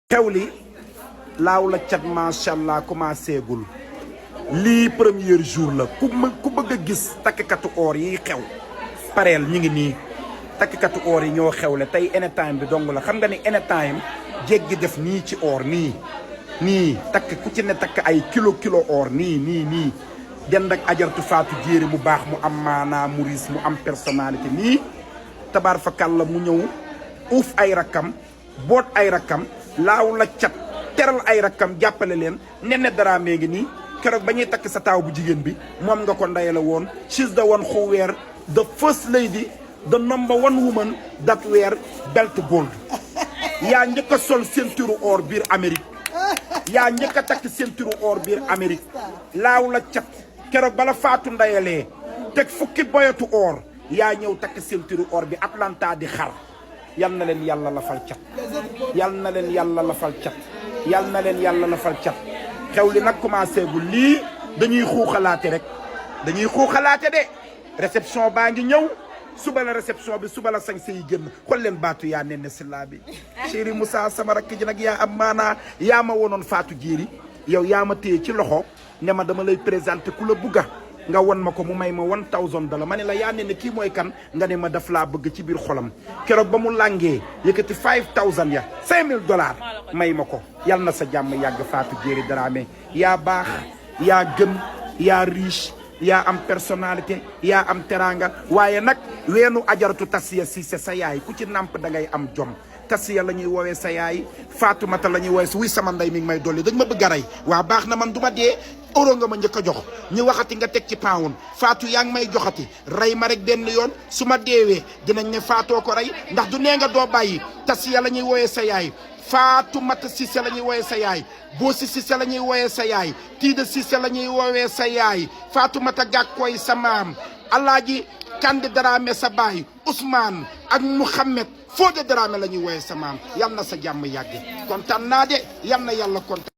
xewli laaw la cat macha allah commencé gul lii premier jour la ku bëgg a gis takkatu or yi xew pareel ñu ngi nii takkatu or yi ñoo xewle tey anytime bi dong la xam nga ni anytime jéggi def nii ci or nii takk ku ci ne takk ay kilo or nii dend ak ajartu faatu jéeri mu baax mu am maanaa muris mu am personnalité nii tabaar fa kàlla mu ñëw uuf ay rakkam boot ay rakkam laaw la cat teral ay rakkam jàppale leen Néné Dramé ngi nii keroog ba ñuy takk sa taaw bu jigéen bi moom nga ko ndayale woon she's the one who wear the first lady the number one woman that wear belt gold yaa njëkk a sol ceinture or biir Amérique yaa njëkk a takk ceinture or biir Amérique laaw la cat keroog bala faatu ndayalee teg fukki boyatu or yaa ñëw takk ceinture or bi Atlanta di xar yal na leen yàlla la fal cat yal na leen yàlla la fal cat yal na leen yàlla la fal cat xew li nag commencé gu lii dañuy xuuxalaate rek dañuy xuuxalaate de réception baa ngi ñëw suba la réception bi suba la sañse yi génn xool leen baatu yaa Néné Sylla bi chéri Moussa sama rakk ji nag yaa am maanaa yaa ma wonoon faatu jéeri yow yaa ma téye ci loxo ne ma dama lay présenté ku la bugga nga won ma ko mu may ma $1000 ma ne la yaa Néné kii mooy kan nga ne ma daf laa bëgg ci biir xolam keroog ba mu làngee yëkkati $5000 ya $5000 may ma ko yal na sa jàmm yàgg Fatou Jéeri Dramé yaa baax yaa gën yaa riche yaa am personnalité yaa am teranga waaye nag weenu ajaratu Tasiya Cissé sa yaay ku ci namp da ngay am jom Tasiya la ñuy woowee sa yaay Fatoumata la ñuy woowee wuy sama ndey mi ngi may dolli dañ ma bëgg a rey waa baax na man du ma dee euro nga ma njëkk a jox ñu waxati nga teg ci pound Fatou yaa ngi may joxati rey ma rek benn yoon su ma deewee dinañ ne Faatoo ko rey ndax du nee nga doo bàyyi Tasiya la ñuy woowee sa yaay Fatoumata Cissé la ñuy woowee sa yaay Boosi Cissé la ñuy woowee sa yaay Tiida Cissé la ñuy woowee sa yaay Fatoumata Gàkkooy sa maam Alaaji Kande Dramé sa baay Ousmane ak Mouhamed Fodé Dramé la ñuy woowee sa maam yal na sa jàmm yàgg kontaan naa de yal na yàlla kontaan